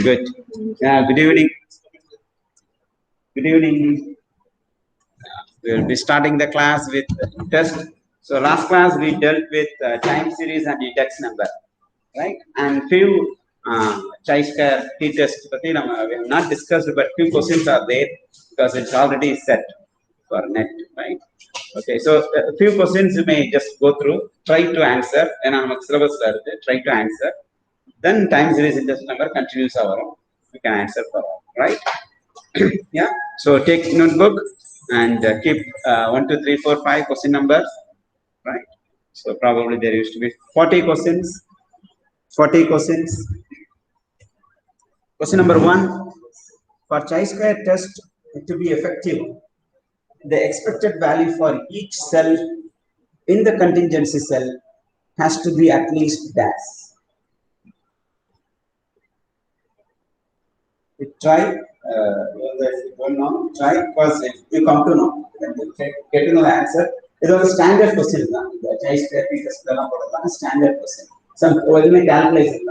Good. Good evening. Good evening. We'll be starting the class with test. So last class we dealt with time series and index number, right? And few chi-square t-test. We have not discussed, but few questions are there because it's already set for net, right? Okay, so a few questions you may just go through, try to answer, and I'm syllabus try to answer. Then time series index number continues our own. We can answer for all, right? Yeah. So take notebook and keep 1, 2, 3, 4, 5 question numbers, right? So probably there used to be 40 questions. 40 questions. Question number 1: for chi-square test to be effective, the expected value for each cell in the contingency cell has to be at least dash. Try, if you don't know, try, because if you come to know, get to know the answer. It was a standard question. The chi-square test is standard question. Some calculation.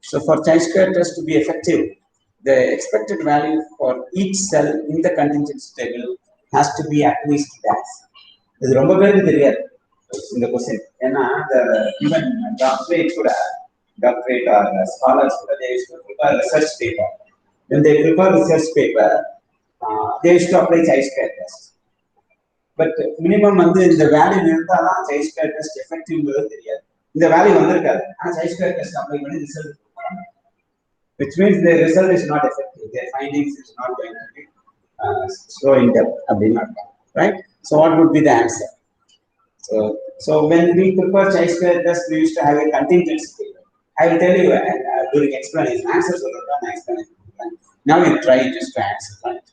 So for chi-square test to be effective, the expected value for each cell in the contingency table has to be at least dash. This is in the question. And even doctorate or scholars, they used to prepare research paper. When they prepare research paper, they used to apply chi-square test. But minimum in the value chi-square test effective in the value chi-square test apply result, which means the result is not effective. Their findings is not going to be so in depth, right? So what would be the answer? So when we prepare chi-square test, we used to have a contingency paper. I will tell you during explanation, answers will not explanation. Now you try just to answer, right?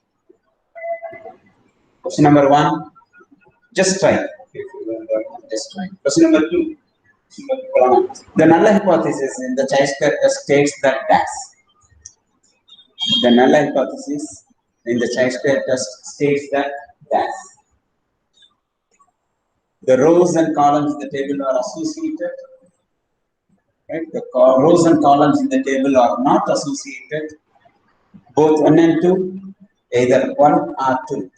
Question number 1, just try. Just try. Question number 2, the null hypothesis in the chi-square test states that dash. The null hypothesis in the chi-square test states that dash. The rows and columns in the table are associated. Right? The rows and columns in the table are not associated. Both 1 and 2, either 1 or 2.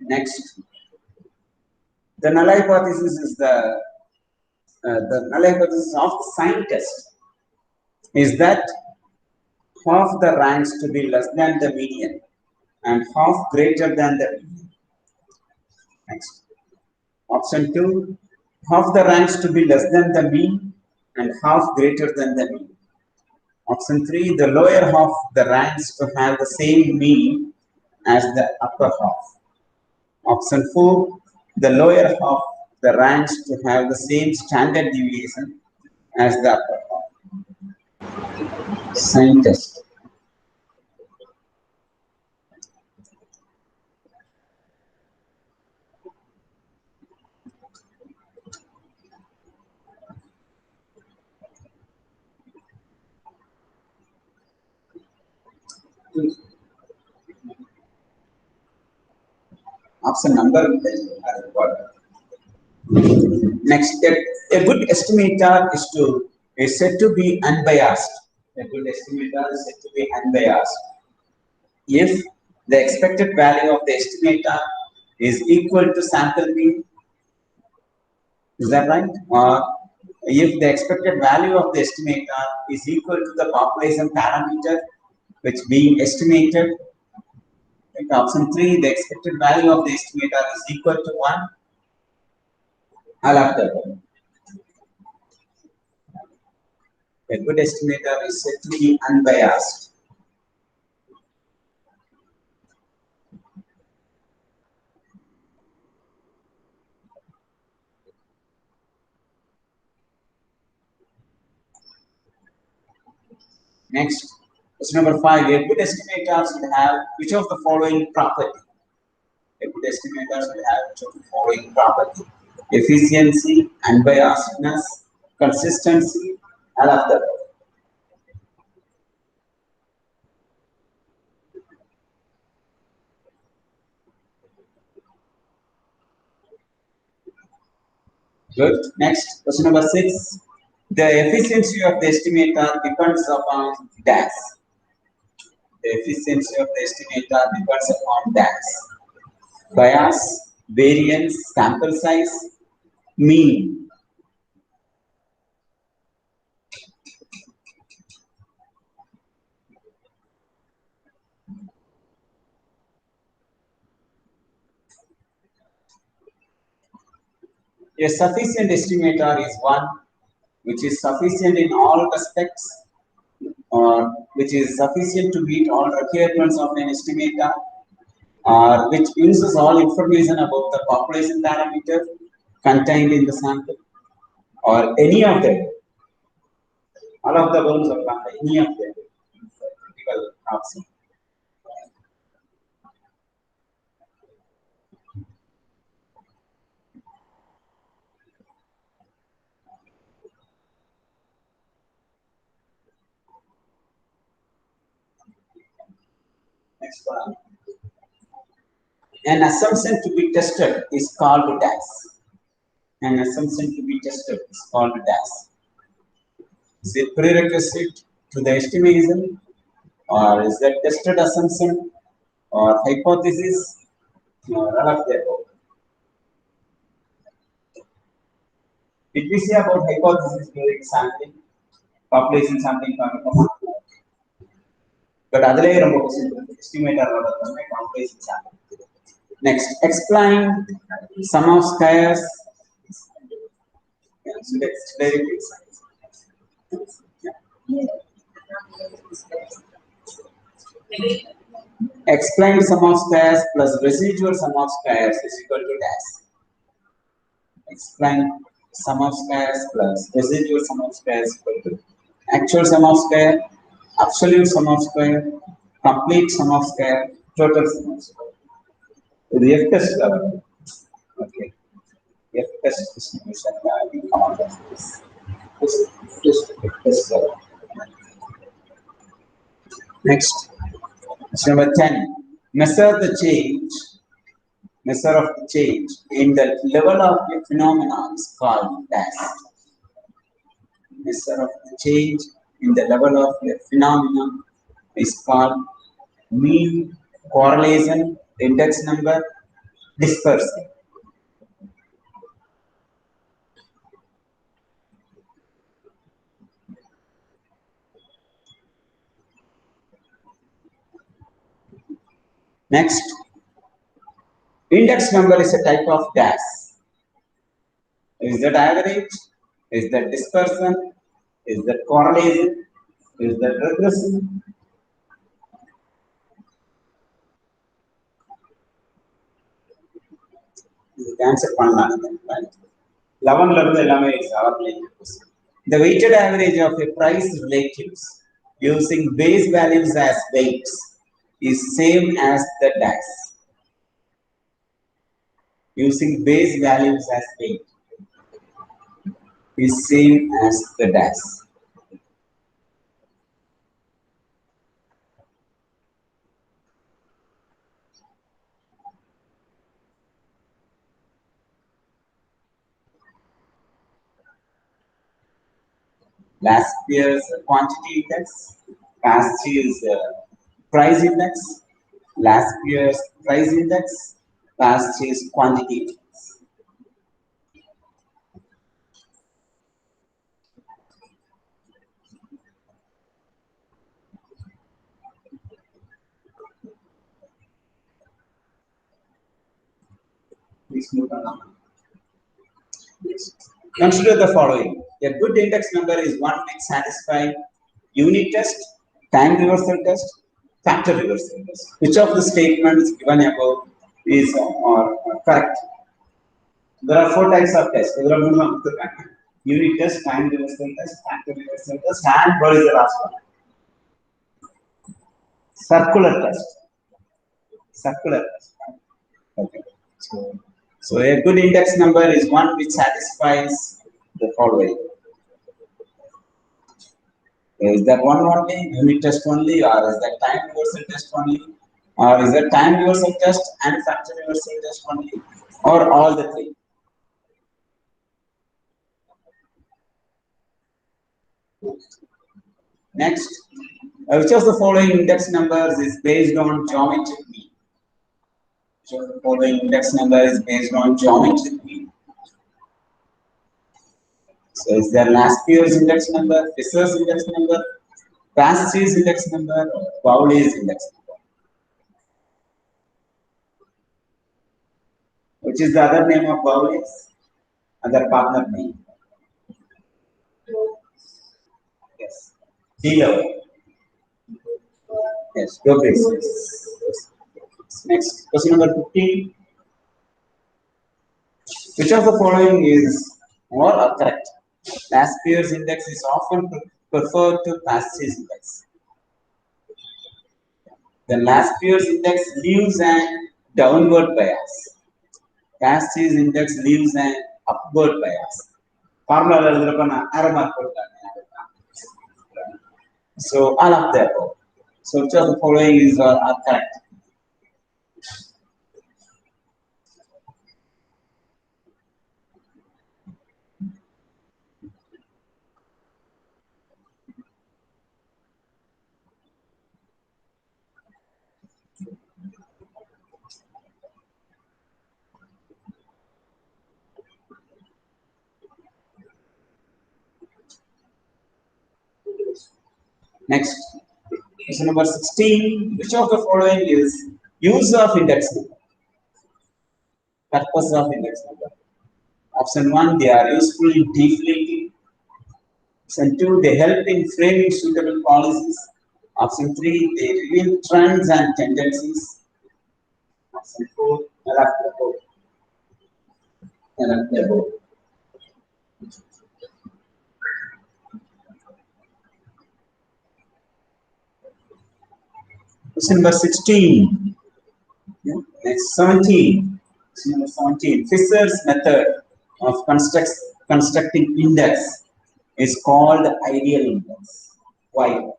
Next, the null hypothesis is the null hypothesis of the sign test is that half the ranks to be less than the median and half greater than the median. Next, option 2, half the ranks to be less than the mean and half greater than the mean. Option 3, the lower half the ranks to have the same mean as the upper half. Option 4, the lower half the ranks to have the same standard deviation as the upper half. Sign test. Option number next, a good estimator is said to be unbiased. A good estimator is said to be unbiased if the expected value of the estimator is equal to sample mean. Is that right? Or if the expected value of the estimator is equal to the population parameter which being estimated. Option 3, the expected value of the estimator is equal to 1. I'll have to. A good estimator is said to be unbiased. Next, question number 5. A good estimator should have which of the following property? A good estimator should have which of the following property? Efficiency, unbiasedness, consistency, all of them. Good. Next, question number 6. The efficiency of the estimator depends upon dash. The efficiency of the estimator depends upon dash. Bias, variance, sample size, mean. A sufficient estimator is one which is sufficient in all respects, or which is sufficient to meet all requirements of an estimator, or which uses all information about the population parameter contained in the sample, or any of them. All of the ones are any of them. Critical option. Next one. An assumption to be tested is called dash. An assumption to be tested is called dash. Is it prerequisite to the estimation, or is that tested assumption, or hypothesis, or all of the above? Did we say about hypothesis during sampling, population sampling? But other estimator population sampling. Next, explain sum of squares. So let's directly explain sum of squares plus residual sum of squares is equal to dash. Explain sum of squares plus residual sum of squares is equal to actual sum of square, absolute sum of square, complete sum of square, total sum of square. The F test level. Okay. F test distribution we come out of this. F test level. Next, question number 10. Measure the change. Measure of the change in the level of the phenomenon is called dash. Measure of the change in the level of the phenomenon is called mean, correlation, index number, dispersion. Next, index number is a type of dash. Is that average? Is that dispersion? Is that correlation? Is that regression? The answer right? 11 is our the weighted average of a price relatives using base values as weights is same as the dash. Using base values as weight is same as the dash. Last year's quantity index, past year's price index, last year's price index, past year's quantity index. Please move on. Consider the following. A good index number is one which satisfies unit test, time reversal test, factor reversal test. Which of the statements given above is correct? There are 4 types of tests. Unit test, time reversal test, factor reversal test, and what is the last one? Circular test. Circular test. Okay. So a good index number is one which satisfies the following. Is that one only, unit test only, or is that time reversal test only, or is that time reversal test and factor reversal test only, or all the three? Next, which of the following index numbers is based on geometric mean? Which of the following index number is based on geometric mean? So is there Laspier's index number, Fisher's index number, Paste's index number, or Pauli's index number? Which is the other name of Pauli's? Other partner name? Yes. Zero. Yes, go please. Yes. Next, question number 15. Which of the following is more correct? Laspier's index is often preferred to Paste's index. The Laspier's index leaves an downward bias. Paste's index leaves an upward bias. Formula arrow mark. So all of that. So which of the following is are correct? Next, question number 16. Which of the following is use of index number? Purpose of index number. Option 1, they are useful in deflating. Option 2, they help in framing suitable policies. Option 3, they reveal trends and tendencies. Option 4, question number 16. Next, 17. Question number 17. Fisher's method of constructing index is called ideal index. Why?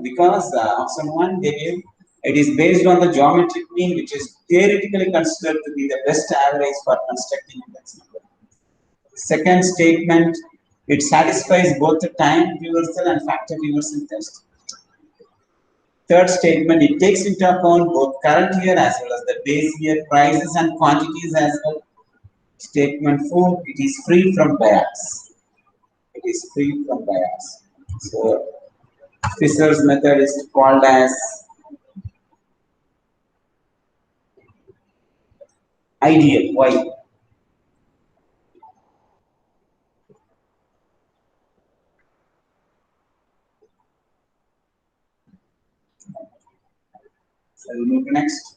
Because option 1, it is based on the geometric mean, which is theoretically considered to be the best average for constructing index number. Second statement, it satisfies both the time reversal and factor reversal test. Third statement, it takes into account both current year as well as the base year prices and quantities as well. Statement 4, it is free from bias. It is free from bias. So Fisher's method is called as ideal. Why? So we move to next.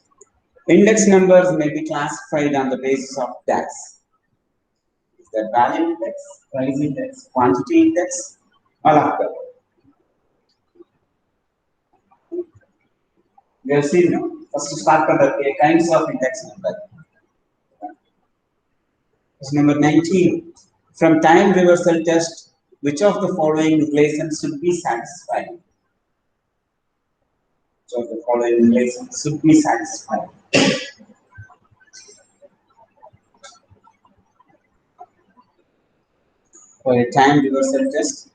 Index numbers may be classified on the basis of DAX. Is that value index, price index, quantity index, all of them. We have seen now. First to start with the kinds of index number. Question number 19. From time reversal test, which of the following relations should be satisfied? Which of the following relations should be satisfied? For a time reversal test,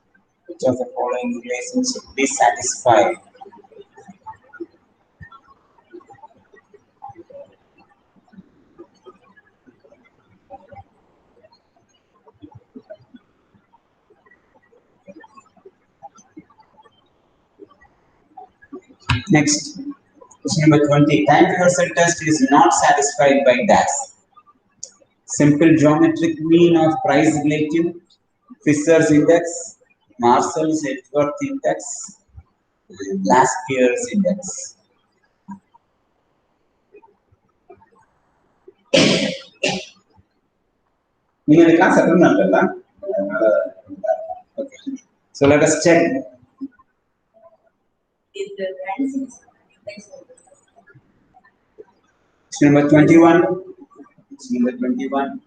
which of the following relations should be satisfied? Next, question number 20. Time reversal test is not satisfied by DAS. Simple geometric mean of price relative, Fisher's index, Marshall's net worth index, Laspier's index. Okay. So let us check. Question number 21. Question number 21.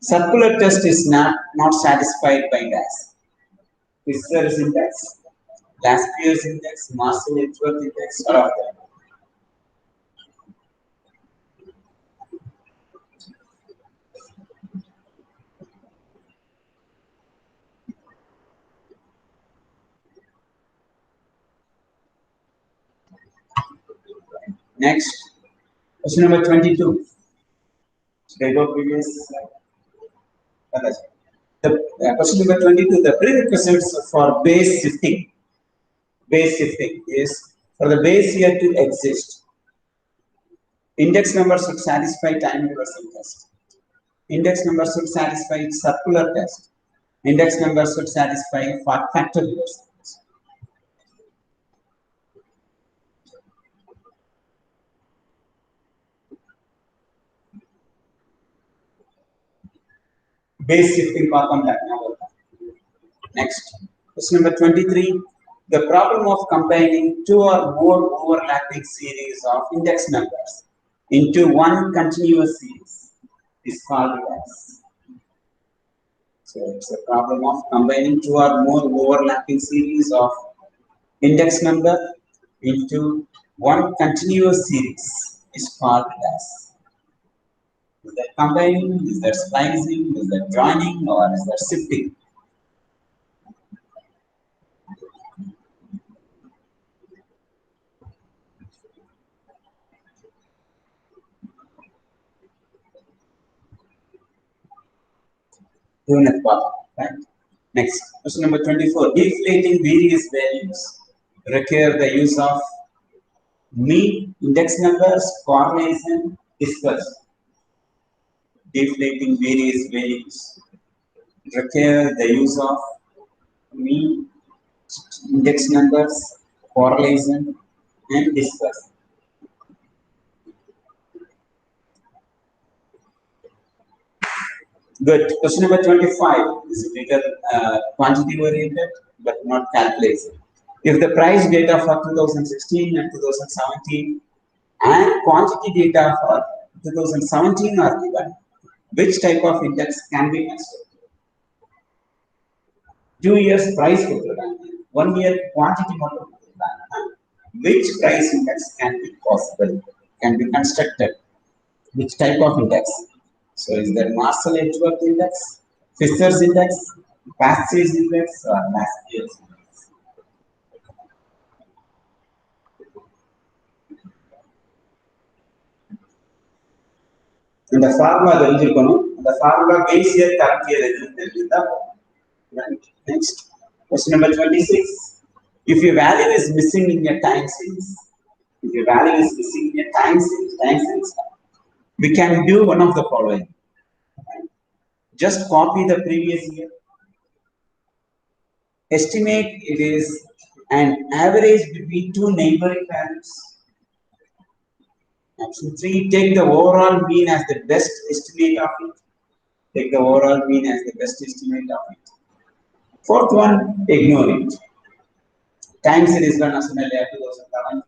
Circular test is not satisfied by DAS. Fisher's index, Laspier's index, Marshall net worth index, all of them. Next, question number 22. Should I go previous? The question number 22. The prerequisites for base shifting. Base shifting is for the base year to exist. Index number should satisfy time reversal test. Index number should satisfy circular test. Index number should satisfy factor reversal test. Base shifting problem. Next, question number 23. The problem of combining two or more overlapping series of index numbers into one continuous series is called as. So it's a problem of combining two or more overlapping series of index number into one continuous series is called as. Is that combining? Is that splicing? Is that joining? Or is that shifting? Unit path, right? Next, question number 24. Deflating various values require the use of mean, index numbers, correlation, dispersion. Deflating various values require the use of mean, index numbers, correlation, and dispersion. Good. Question number 25 is a bigger quantity oriented but not calculation. If the price data for 2016 and 2017 and quantity data for 2017 are given, which type of index can be constructed? 2 years price, 1 year quantity model. Which price index can be possible, can be constructed? Which type of index? So is there Marshall Edgeworth index, Fisher's index, Passage index, or Laskier's index? And the formula the formula base year, current year. Next, question number 26. If your value is missing in your time series, we can do one of the following. Just copy the previous year. Estimate it is an average between two neighboring values. Option 3, take the overall mean as the best estimate of it. Take the overall mean as the best estimate of it. Fourth one, ignore it. Time series run as an 2011.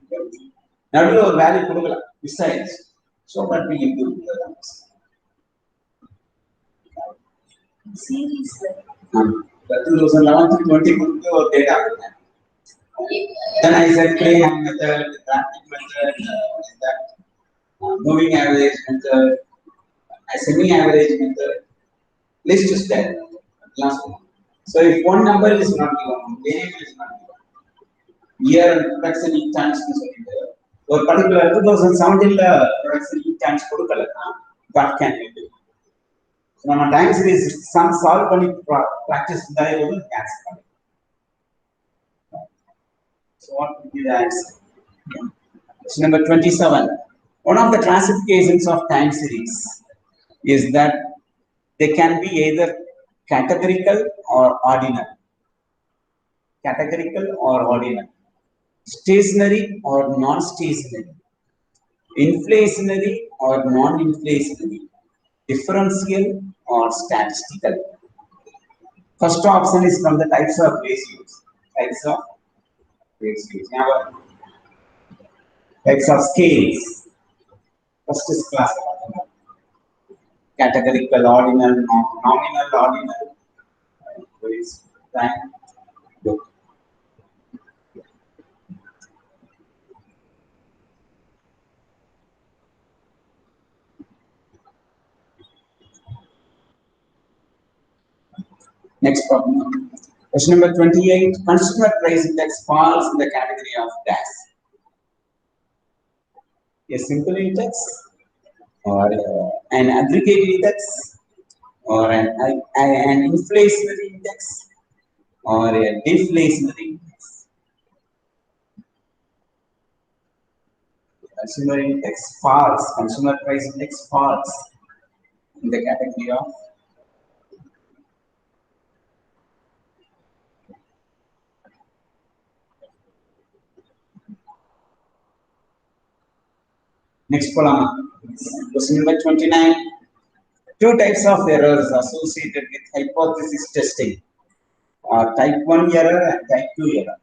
Now do a value besides. So that we improve the numbers. Series. 2011 to 20 data. Then I said play method, graphic method, moving average method, semi-average method, list step, last one. So if one number is not given, variable is not given, year and production in times or particular 2017 production in times, what can we do? So our time series some solve practice the answer. So what would be the answer? Question number 27. One of the classifications of time series is that they can be either categorical or ordinal. Categorical or ordinal. Stationary or non-stationary. Inflationary or non-inflationary. Differential or statistical. First option is from the types of ratios. Now, types of scales. First is class. Categorical, ordinal, nominal, ordinal. Time. Good. Next problem. Question number 28. Consumer price index falls in the category of gas. A simple index, or an aggregate index, or an inflationary index, or a deflationary index. Consumer index falls, consumer price index falls in the category of next column. Question number 29. Two types of errors associated with hypothesis testing are type 1 error and type 2 error.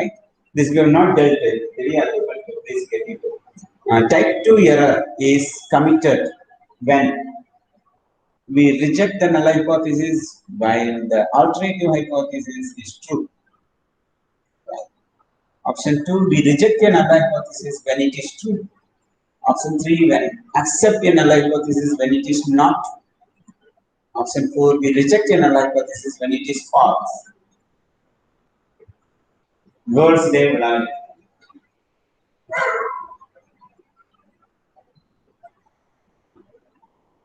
Right? This we have not dealt with. Very valuable to please get into. Type 2 error is committed when we reject the null hypothesis while the alternative hypothesis is true. Option 2, we reject a null hypothesis when it is true. Option 3, when accept a null hypothesis when it is not. Option 4, we reject a null hypothesis when it is false. Words they will.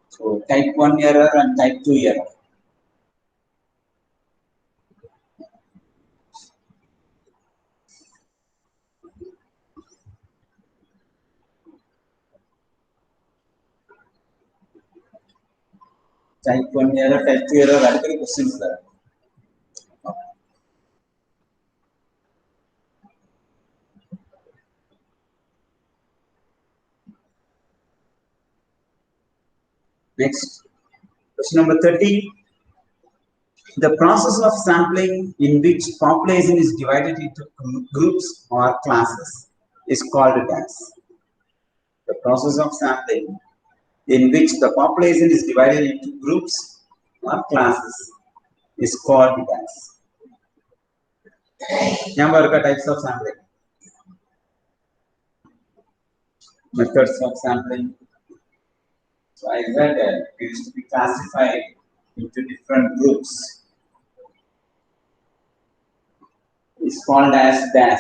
So type 1 error and type 2 error. Type 1 error, type 2 error, radical questions there. Next, question number 30. The process of sampling in which population is divided into groups or classes is called as. The process of sampling in which the population is divided into groups or classes is called as. Number of types of sampling. Methods of sampling. So I said that it is to be classified into different groups. It's called as dash.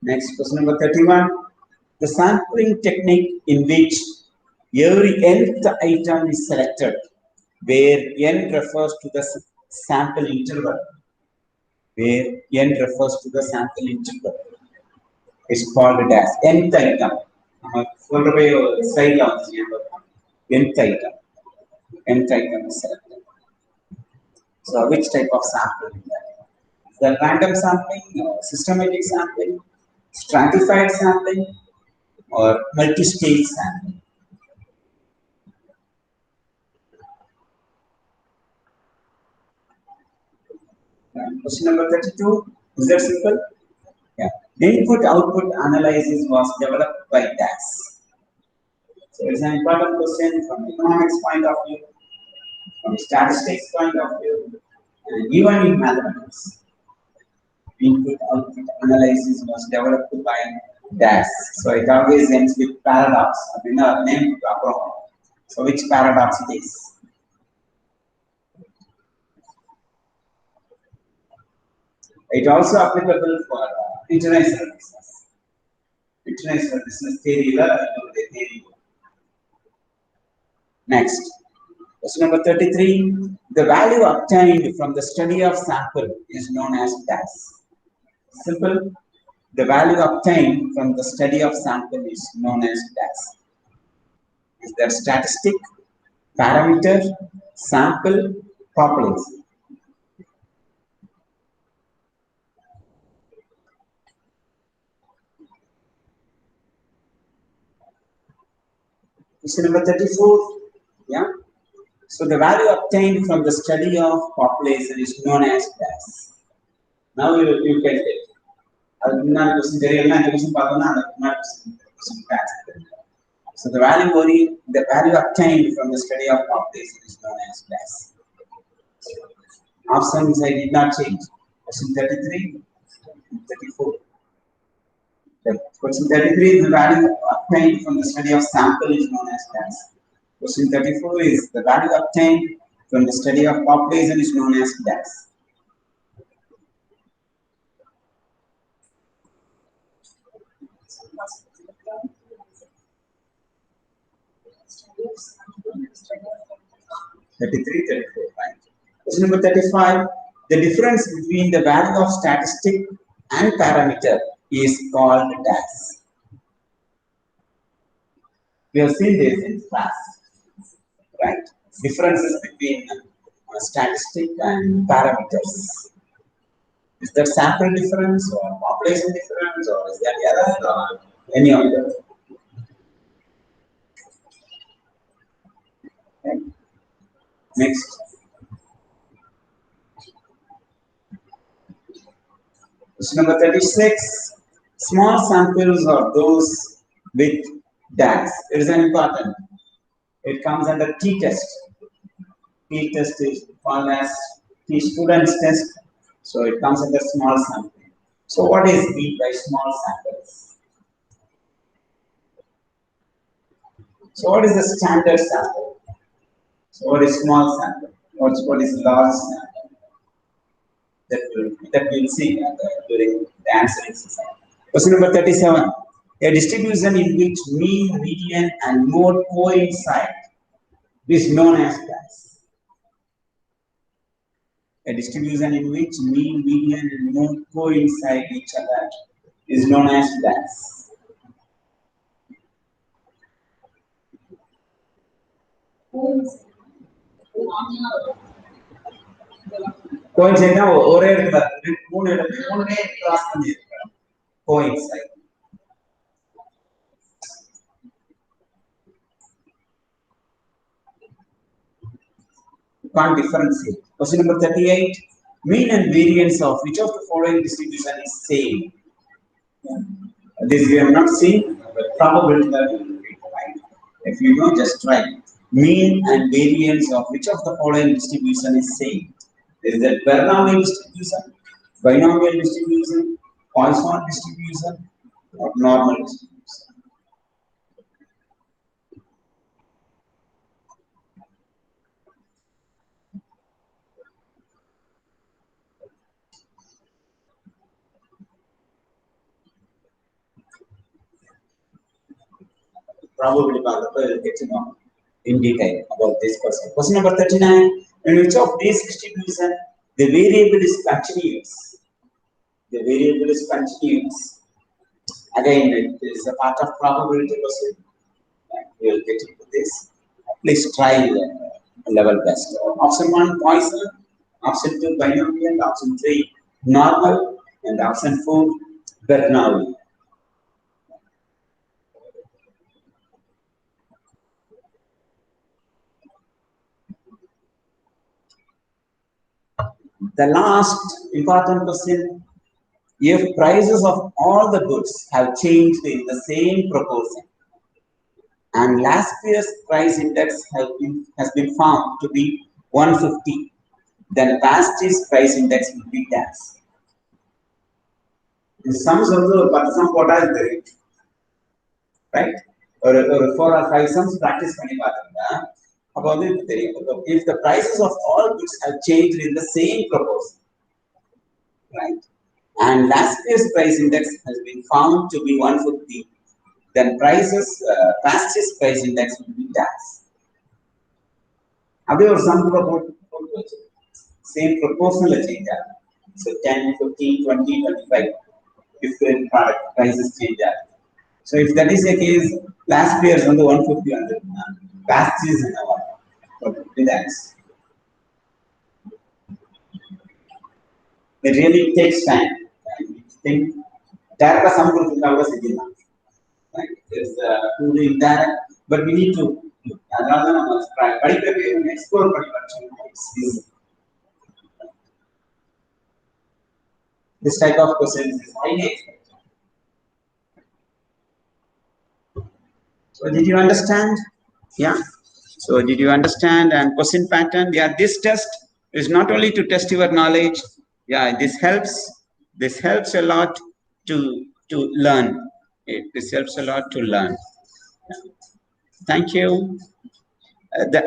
Next, question number 31. The sampling technique in which every nth item is selected, where n refers to the sample interval, where n refers to the sample interval, is called dash. Nth item. Nth item. Nth item is selected. So, which type of sampling is that? The random sampling, systematic sampling, stratified sampling, or multi-stage sampling. Question number 32. Is that simple? Yeah. Input-output analysis was developed by DAS. So it's an important question from economics point of view, from statistics point of view, and even in mathematics. Input-output analysis was developed by DAS. So it always ends with paradox. Name so which paradox it is? It also applicable for international business. International business theory. Next, question number 33. The value obtained from the study of sample is known as DAS. Simple. The value obtained from the study of sample is known as DAS. Is there statistic, parameter, sample, population? Question number 34. Yeah. So the value obtained from the study of population is known as DAS. Now you can take. So the value obtained from the study of population is known as DAS. Options I did not change. Question 33, 34. Question 33 is the value obtained from the study of sample is known as DAS. Question 34 is the value obtained from the study of population is known as DAS. 33, 34. Right. Question number 35. The difference between the value of statistic and parameter is called dash. We have seen this in class, right? Differences between statistic and parameters. Is that sample difference or population difference or is that error or any of them? Okay. Next. Question number 36. Small samples are those with DAX. It is an important. It comes under t-test. T-test is called as t-students test. So it comes under small sample. So what is meant by small samples? So what is the standard sample? So what is small sample? What is large sample? That we'll see during the answering exercise. Question number 37. A distribution in which mean, median, and mode coincide is known as class. A distribution in which mean, median, and mode coincide each other is known as class. Coincide na ஒரே இடத்துல மூணுமே cross பண்ணிருக்காங்க. Coincide. Can't differentiate. Question number 38. Mean and variance of which of the following distribution is same? This we have not seen, but probability that we will be right. If you know, just try. Mean and variance of which of the following distribution is same? Is that Bernoulli distribution, binomial distribution, Poisson distribution, or normal distribution? Probably will get to know in detail about this person. Question number 39. In which of these distribution the variable is continuous? The variable is continuous. Again, it is a part of probability question. We will get into this. Please try level best. Option 1, Poisson. Option 2, binomial. Option 3, normal. And option 4, Bernoulli. The last important question. If prices of all the goods have changed in the same proportion and last year's price index has been found to be 150, then past year's price index will be dash. In some also, but some quota is there, right? Or 4 or 5 sums practice பண்ணி பாத்தீங்கன்னா அப்ப வந்து தெரியும். If the prices of all goods have changed in the same proportion, right? And last year's price index has been found to be 150, then past year's price index will be dash. However, some same proportional change. So 10, 15, 20, 25, different product prices change. So if that is the case, last year's on the 150 under past year's in our dash. It really takes time. Think direct some group right? There's truly indirect, but we need to rather than try. Explore this type of questions is highly expected. So did you understand? Yeah. So did you understand? And question pattern? Yeah, this test is not only to test your knowledge. Yeah, this helps. This helps a lot to learn. This helps a lot to learn. Thank you. The